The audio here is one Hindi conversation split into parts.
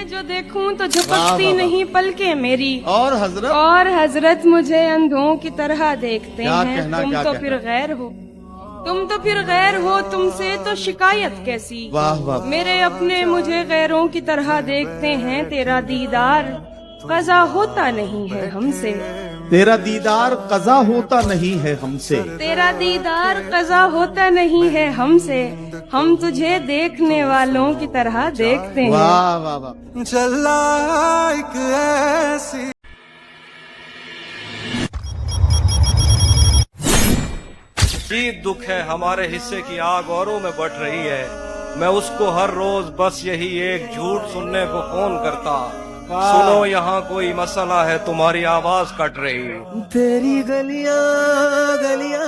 मैं जो देखूं तो झपकती नहीं पलके मेरी, और हजरत मुझे अंधों की तरह देखते हैं। तुम तो फिर गैर हो, तुमसे तो शिकायत कैसी। वाह वाह। मेरे अपने मुझे गैरों की तरह देखते हैं। तेरा दीदार कज़ा होता नहीं है हमसे, तेरा दीदार कज़ा होता नहीं है हमसे, तेरा दीदार कज़ा होता नहीं है हमसे। हम तुझे देखने वालों की तरह देखते हैं। वाह वाह वाह। चला एक ऐसी जी दुख है हमारे हिस्से की आग औरों में बढ़ रही है। मैं उसको हर रोज बस यही एक झूठ सुनने को फोन करता। सुनो यहाँ कोई मसला है, तुम्हारी आवाज कट रही। तेरी गलियां गलियां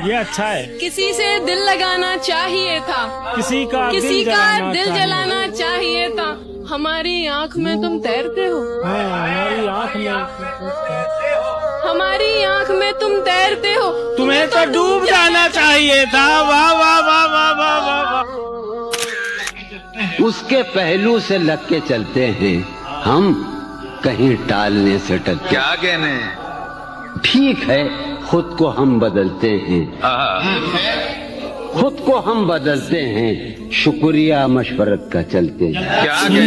ये अच्छा है। किसी से दिल लगाना चाहिए था, किसी का दिल जलाना चाहिए था। हमारी आँख में तुम तैरते हो, हमारी आँख में, हमारी आँख में तुम तैरते हो। तुम्हें तो डूब जाना चाहिए था। वाह वाह वाह वाह वाह वाह वाह। उसके पहलू से लग के चलते हैं हम, कहीं टालने से टलते। क्या कहने? ठीक है, खुद को हम बदलते हैं, खुद को हम बदलते हैं, शुक्रिया मशवरत का चलते हैं। क्या कहने?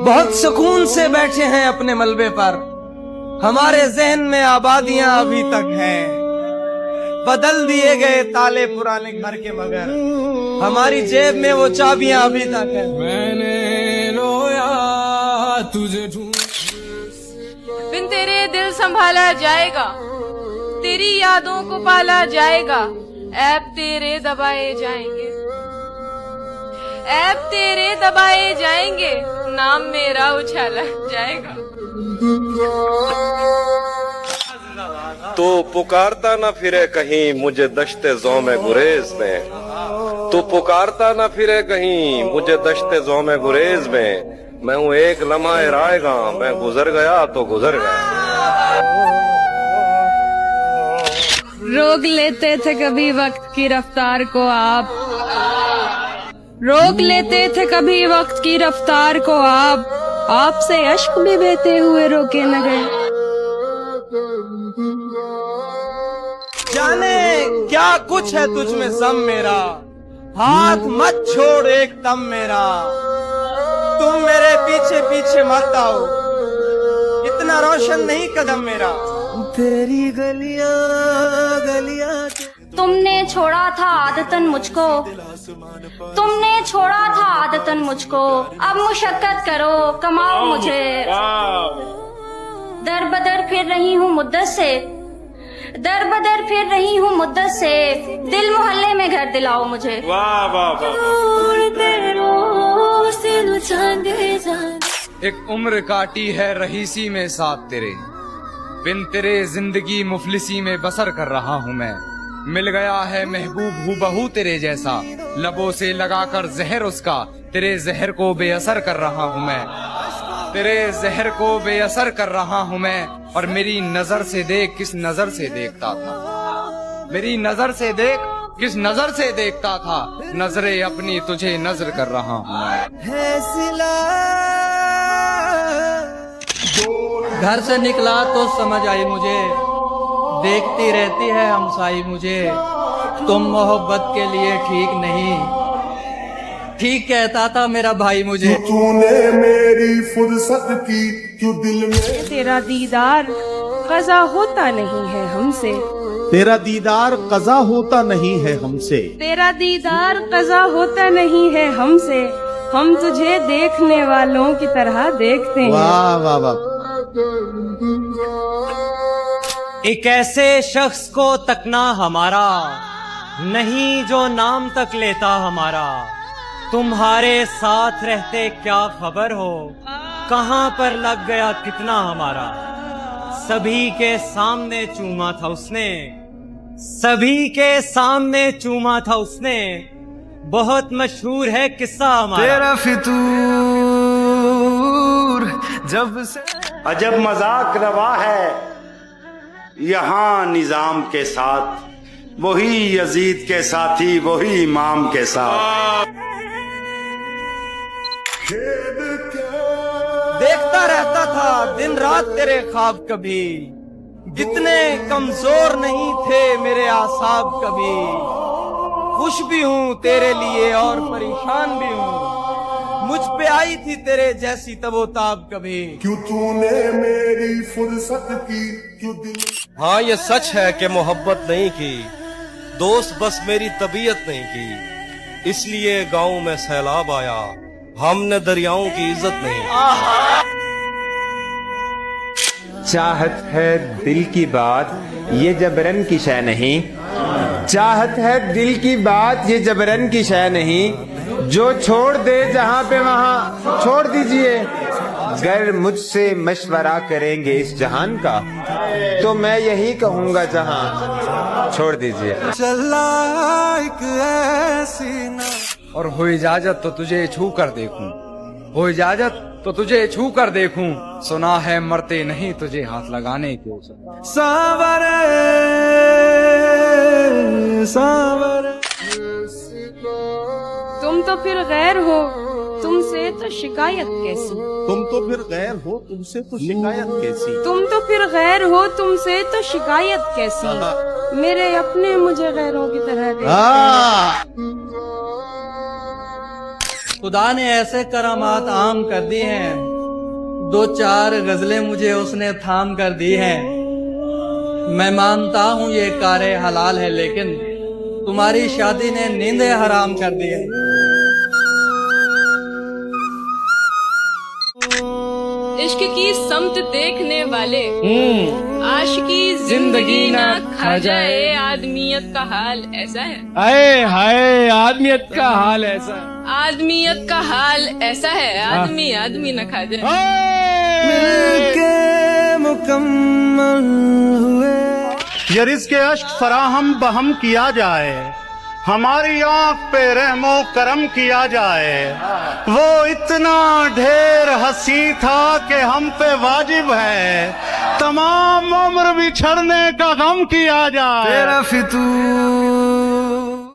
बहुत सुकून से बैठे हैं अपने मलबे पर, हमारे जहन में आबादियां अभी तक हैं। बदल दिए गए ताले पुराने घर के, मगर हमारी जेब में वो चाबियां अभी तक हैं। मैंने रोया तुझे बिन तेरे दिल संभाला जाएगा, तेरी यादों को पाला जाएगा। ऐब तेरे दबाए जाएंगे, ऐब तेरे दबाए जाएंगे। नाम मेरा उछाला जाएगा। तो पुकारता न फिरे कहीं मुझे दश्ते ज़ौ में गुरेज में, तो पुकारता न फिरे कहीं मुझे दश्ते ज़ौ में गुरेज में। मैं हूँ एक लम्हा रायगा, मैं गुजर गया तो गुजर गया। रोक लेते थे कभी वक्त की रफ्तार को आप, रोक लेते थे कभी वक्त की रफ्तार को आप। आपसे अश्क भी बहते हुए रोके न गए। जाने क्या कुछ है तुझ में सम मेरा, हाथ मत छोड़ एक दम मेरा। तुम मेरे पीछे पीछे मत आओ, इतना रोशन नहीं कदम मेरा। तेरी गलियां गलियां। तुमने छोड़ा था आदतन मुझको, तुमने छोड़ा था आदतन मुझको। अब मुशक्कत करो कमाओ मुझे। दर बदर फिर रही हूँ मुद्दत से, दर बदर फिर रही हूँ मुद्दत से। दिल मोहल्ले में घर दिलाओ मुझे। वाह वाह वाह। एक उम्र काटी है रहीसी में साथ तेरे, बिन तेरे जिंदगी मुफलिसी में बसर कर रहा हूँ मैं। मिल गया है महबूब हूबहू तेरे जैसा, लबों से लगाकर जहर उसका, तेरे जहर को बेअसर कर रहा हूँ मैं, तेरे जहर को बेअसर कर रहा हूँ मैं। और मेरी नजर से देख किस नजर से देखता था, मेरी नजर से देख किस नजर से देखता था। नजरे अपनी तुझे नजर कर रहा हूँ। घर से निकला तो समझ आई मुझे, देखती रहती है हमसाई मुझे। तुम मोहब्बत के लिए ठीक नहीं, ठीक कहता था मेरा भाई मुझे। तूने मेरी फुर्सत की क्यों दिल में। तेरा दीदार कज़ा होता नहीं है हमसे, तेरा दीदार कज़ा होता नहीं है हमसे, तेरा दीदार कज़ा होता नहीं है हमसे। हम तुझे देखने वालों की तरह देखते हैं। वाह वाह वाह। एक ऐसे शख्स को तकना हमारा नहीं जो नाम तक लेता हमारा। तुम्हारे साथ रहते क्या खबर हो, कहाँ पर लग गया कितना हमारा। सभी के सामने चूमा था उसने, सभी के सामने चूमा था उसने। बहुत मशहूर है किस्सा हमारा। तेरा फितूर जब से अजब मजाक रवा है यहाँ निजाम के साथ, वही यजीद के साथी वही इमाम के साथ। देखता रहता था दिन रात तेरे ख्वाब कभी, इतने कमजोर नहीं थे मेरे आसाब कभी। खुश भी हूँ तेरे लिए और परेशान भी हूँ, मुझ पे आई थी तेरे जैसी तबोताब कभी। क्यों तूने मेरी फुर्सत की, क्यों दिल। हाँ ये सच है कि मोहब्बत नहीं की, दोस्त बस मेरी तबीयत नहीं की, इसलिए गाँव में सैलाब आया, हमने दरियाओं की इज्जत नहीं। चाहत है दिल की बात ये जबरन की शय नहीं, चाहत है दिल की बात ये जबरन की शय नहीं, जो छोड़ दे जहाँ पे वहाँ छोड़ दीजिए। अगर मुझसे मशवरा करेंगे इस जहान का तो मैं यही कहूँगा जहाँ छोड़ दीजिए। चला एक ऐसी ना। और हो इजाजत तो तुझे छू कर देखूं, हो इजाजत तो तुझे छू कर देखूं, सुना है मरते नहीं तुझे हाथ लगाने के। सावरे सावरे। तुम तो फिर गैर हो, तुमसे तो शिकायत कैसी। तुम तो फिर गैर हो, तुमसे तो शिकायत कैसी। तुम तो फिर गैर हो, तुमसे तो शिकायत कैसी। मेरे अपने मुझे गैरों की तरह देखते। खुदा ने ऐसे करामात आम कर दी हैं, दो चार गजलें मुझे उसने थाम कर दी हैं। मैं मानता हूँ ये कारे हलाल है, लेकिन तुम्हारी शादी ने नींदें हराम कर दी है। इश्क की समत देखने वाले आशिकी जिंदगी ना खा जाए, आदमियत का हाल ऐसा है। हाय हाय आदमियत का हाल ऐसा है, आदमियत का हाल ऐसा है, आदमी आदमी न खा जाए। मिलके मुकम्मल हुए ये रिज़्क़ अश्क फराहम बहम किया जाए, हमारी आँख पे रहमो करम किया जाए। वो इतना ढेर हंसी था कि हम पे वाजिब है, तमाम उम्र बिछड़ने का गम किया जाए। तेरा फितूर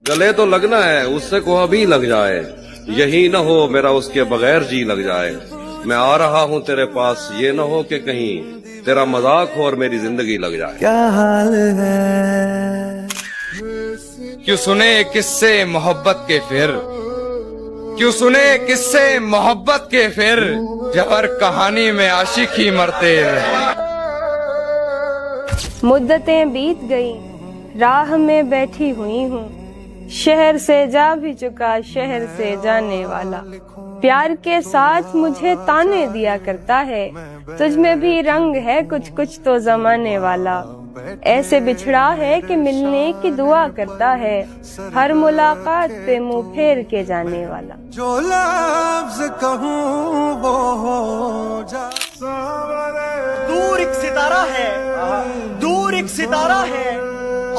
गले तो लगना है, उससे को अभी लग जाए, यही न हो मेरा उसके बगैर जी लग जाए। मैं आ रहा हूँ तेरे पास, ये न हो कि कहीं तेरा मजाक हो और मेरी जिंदगी लग जाए। क्या हाल है। क्यों सुने किस्से मोहब्बत के फिर, क्यों सुने किस्से मोहब्बत के फिर, जब हर कहानी में आशिकी मरते रहे। मुद्दतें बीत गई, राह में बैठी हुई हूँ, शहर से जा भी चुका शहर से जाने वाला। प्यार के साथ मुझे ताने दिया करता है, तुझ में भी रंग है कुछ कुछ तो जमाने वाला। ऐसे बिछड़ा है कि मिलने की दुआ करता है, हर मुलाकात पे मुंह फेर के जाने वाला। जो लफ्ज़ कहूँ वो हो जा। दूर एक सितारा है, दूर एक सितारा है,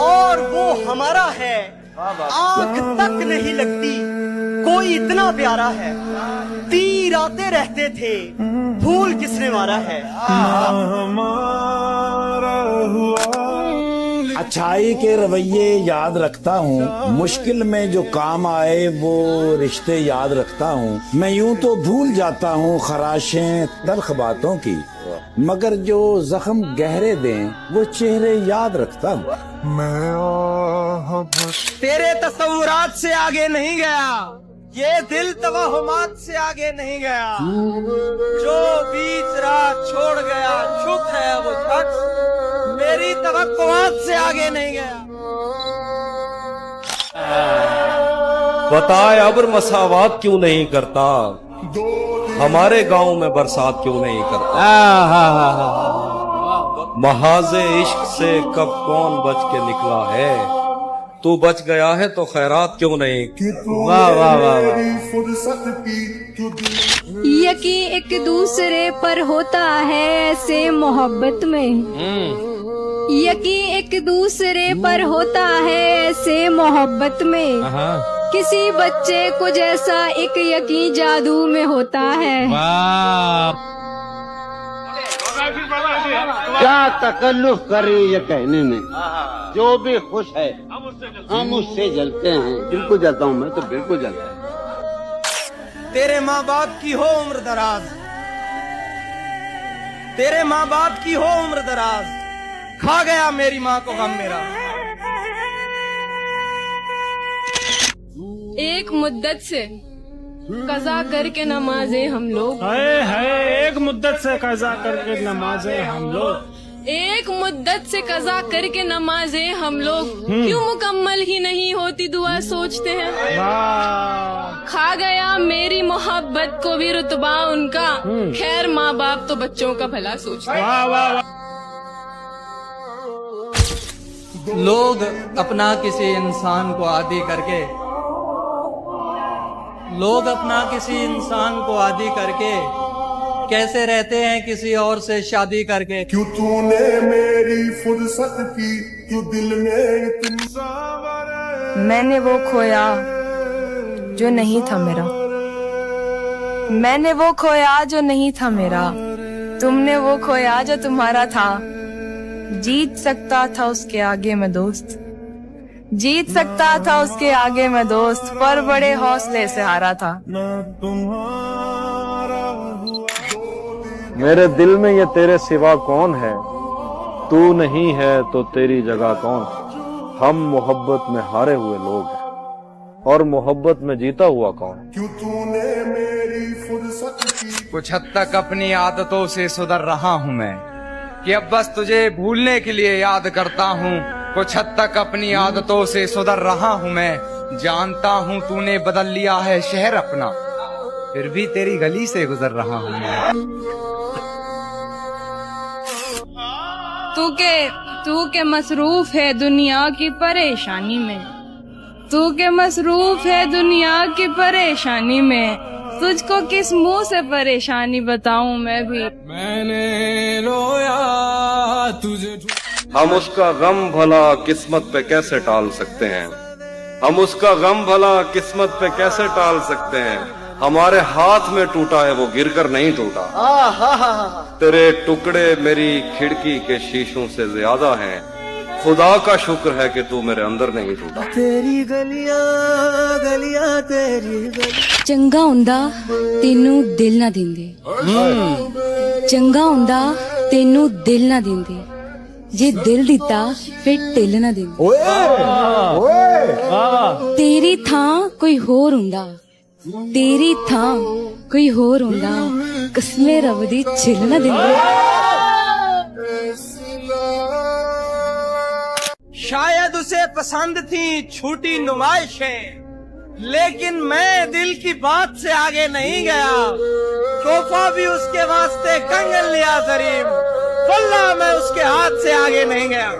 और वो हमारा है। आंख तक नहीं लगती कोई इतना प्यारा है, तीर आते रहते थे भूल किसने मारा है। अच्छाई के रवैये याद रखता हूँ, मुश्किल में जो काम आए वो रिश्ते याद रखता हूँ। मैं यूं तो भूल जाता हूँ खराशें तल्ख बातों की, मगर जो जख्म गहरे दें वो चेहरे याद रखता हूँ। तेरे तस्वुरात से आगे नहीं गया, ये दिल तवहुमात से आगे नहीं गया। जो बीच राह छोड़ गया चुप है वो शख्स, मेरी तवक्कुआत से आगे नहीं गया। बताए अब्र मसावात क्यों नहीं करता, हमारे गांव में बरसात क्यों नहीं करता। महाजे इश्क से कब कौन बच के निकला है, तू बच गया है तो खैरात क्यों नहीं। वाह वाह वाह वाह। यकीन एक दूसरे पर होता है ऐसे मोहब्बत में, यकीन एक दूसरे पर होता है ऐसे मोहब्बत में। किसी बच्चे को जैसा एक यकीन जादू में होता है। क्या तकल्लुफ करे ये कहने में, जो भी खुश है हम उससे जलते हैं। बिल्कुल जलता हूँ मैं तो, बिल्कुल जलता हूँ। तेरे माँ बाप की हो उम्र दराज, तेरे माँ बाप की हो उम्र दराज, खा गया मेरी माँ को गम मेरा। एक मुद्दत से कज़ा करके नमाजे हम लोग, है एक मुद्दत से कज़ा करके नमाजे हम लोग, एक मुद्दत से कज़ा करके नमाजे हम लोग, क्यों मुकम्मल ही नहीं होती दुआ सोचते हैं। खा गया मेरी मोहब्बत को भी रुतबा उनका, खैर माँ बाप तो बच्चों का भला सोचते हैं। लोग अपना किसी इंसान को आदी करके, लोग अपना किसी इंसान को आदी करके कैसे रहते हैं किसी और से शादी करके। क्यों तूने मेरी फुर्सत की, क्यों दिल में मैंने वो खोया जो नहीं था मेरा, मैंने वो खोया जो नहीं था मेरा, तुमने वो खोया जो तुम्हारा था। जीत सकता था उसके आगे मैं दोस्त, जीत सकता था उसके आगे मैं दोस्त, पर बड़े हौसले से हारा था। मेरे दिल में ये तेरे सिवा कौन है, तू नहीं है तो तेरी जगह कौन। हम मोहब्बत में हारे हुए लोग हैं और मोहब्बत में जीता हुआ कौन। क्यों तूने मेरी फुर्सत की। कुछ हद तक अपनी आदतों से सुधर रहा हूँ मैं, कि अब बस तुझे भूलने के लिए याद करता हूँ। कुछ हद तक अपनी आदतों से सुधर रहा हूँ मैं, जानता हूँ तूने बदल लिया है शहर अपना, फिर भी तेरी गली से गुजर रहा हूँ मैं। तू के मसरूफ है दुनिया की परेशानी में, तू के मसरूफ है दुनिया की परेशानी में, तुझको किस मुंह से परेशानी बताऊं मैं भी। मैंने रोया तुझे। हम उसका गम भला किस्मत पे कैसे टाल सकते हैं, हम उसका गम भला किस्मत पे कैसे टाल सकते हैं। हमारे हाथ में टूटा है वो गिरकर नहीं टूटा। तेरे टुकड़े मेरी खिड़की के शीशों से ज्यादा हैं, खुदा का शुक्र है कि तू मेरे अंदर नहीं टूटा। तेरी गलियां गलियां तेरी गलियां। चंगा हुंदा तेनू दिल ना दिंदे, चंगा हुंदा तेनू दिल ना दिंदे, जे दिल दिता फिर ढिल ना दिंदे। तेरी थां कोई होर हुंदा, तेरी थां कोई होर हुंदा, कसमे रब दी छिल ना दिंदे। शायद उसे पसंद थी छोटी नुमाइशें, लेकिन मैं दिल की बात से आगे नहीं गया। तोहफा भी उसके वास्ते कंगन लिया जरीब, वल्लाह मैं उसके हाथ से आगे नहीं गया।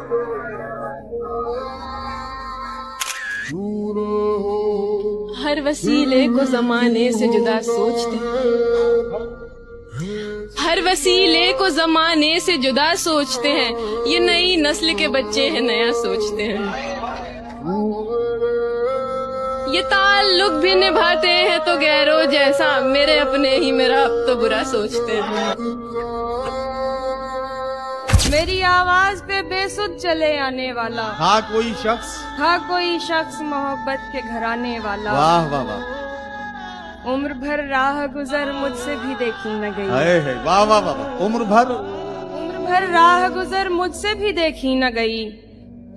हर वसीले को जमाने से जुदा सोचते हैं, हर वसीले को जमाने से जुदा सोचते हैं। ये नई नस्ल के बच्चे हैं नया सोचते हैं, ये ताल्लुक भी निभाते हैं तो गैरों जैसा, मेरे अपने ही मेरा अब तो बुरा सोचते हैं। मेरी आवाज पे बेसुध चले आने वाला था कोई शख्स, था कोई शख्स मोहब्बत के घराने वाला। वाह वाह वाह। उम्र भर राह गुजर मुझसे भी देखी न गई, है वाह वाह वाह। उम्र भर राह गुजर मुझसे भी देखी न गई,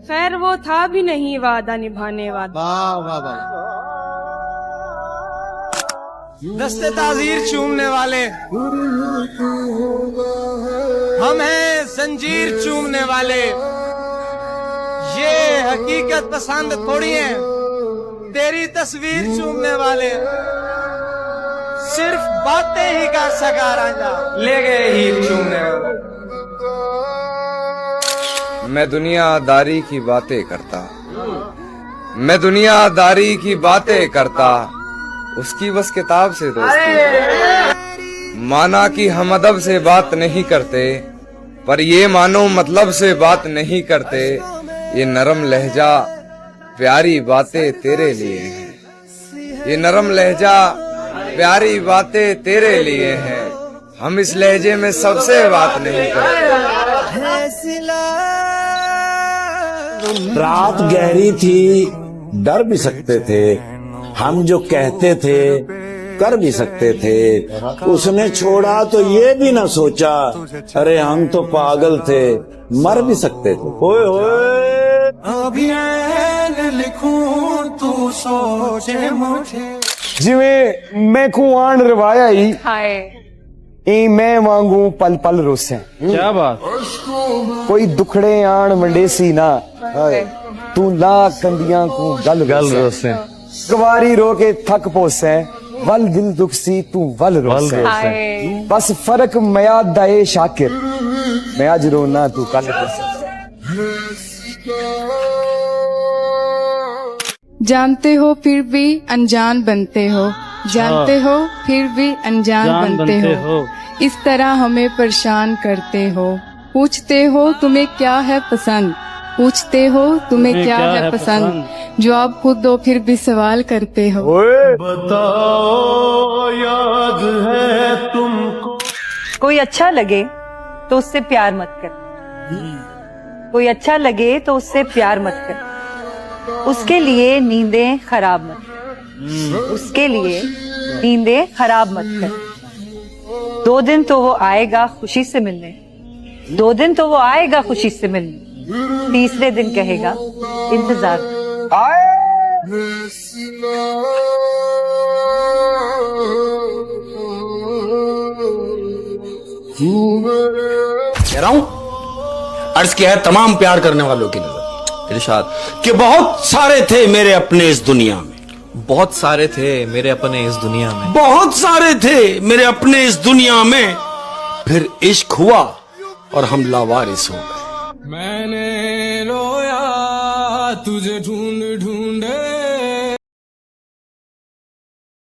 खैर वो था भी नहीं वादा निभाने वाला। वाह वाह वाह। दस्ते ताजीर चूमने वाले हम हैं, जंजीर चूमने वाले। ये हकीकत पसंद थोड़ी है, तेरी तस्वीर चूमने वाले। सिर्फ बातें ही कर सका राजा, ले गए हीर चूमने वाले। मैं दुनियादारी की बातें करता, मैं दुनियादारी की बातें करता, उसकी बस किताब से दोस्ती। माना कि हम अदब से बात नहीं करते, पर ये मानो मतलब से बात नहीं करते। ये नरम लहजा प्यारी बातें तेरे लिए है, ये नरम लहजा प्यारी बातें तेरे लिए है। हम इस लहजे में सबसे बात नहीं करते। रात गहरी थी, डर भी सकते थे। हम जो कहते थे कर भी सकते थे। उसने छोड़ा तो ये भी ना सोचा, अरे हम तो पागल थे, मर भी सकते थे। ओए ओए अभी लिखूं तू सोचे मुझे। जिਵੇਂ मैं कुआन रवाया ही हाय ई मैं वांगू पल पल रोसे। क्या बात। कोई दुखड़े आन मंडेसी ना, तू ला कंदियां को गल गल रोसे। गवारी रो के थक पोसे, वल दिल दुख सी तू वल रोसे। बस फर्क मयाद दाए शाकिर, मैं आज रोना तू कल रोसे। जानते हो फिर भी अनजान बनते हो, जानते हो फिर भी अनजान बनते हो, इस तरह हमें परेशान करते हो। पूछते हो तुम्हें क्या है पसंद, पूछते हो तुम्हें क्या है पसंद, जवाब खुद दो फिर भी सवाल करते हो। बताओ याद है तुमको। कोई अच्छा लगे तो उससे प्यार मत कर, कोई अच्छा लगे तो उससे प्यार मत कर, उसके लिए नींदें खराब मत कर, उसके लिए नींदें खराब मत कर। 2 दिन तो वो आएगा खुशी से मिलने, 2 दिन तो वो आएगा खुशी से मिलने, तीसरे दिन कहेगा इंतजार। कह रहा हूं अर्ज किया है तमाम प्यार करने वालों की नजर। इरशाद कि बहुत सारे थे मेरे अपने इस दुनिया में, बहुत सारे थे मेरे अपने इस दुनिया में, बहुत सारे थे मेरे अपने इस दुनिया में, फिर इश्क हुआ और हम लावारिस हो गए। मैंने रोया तुझे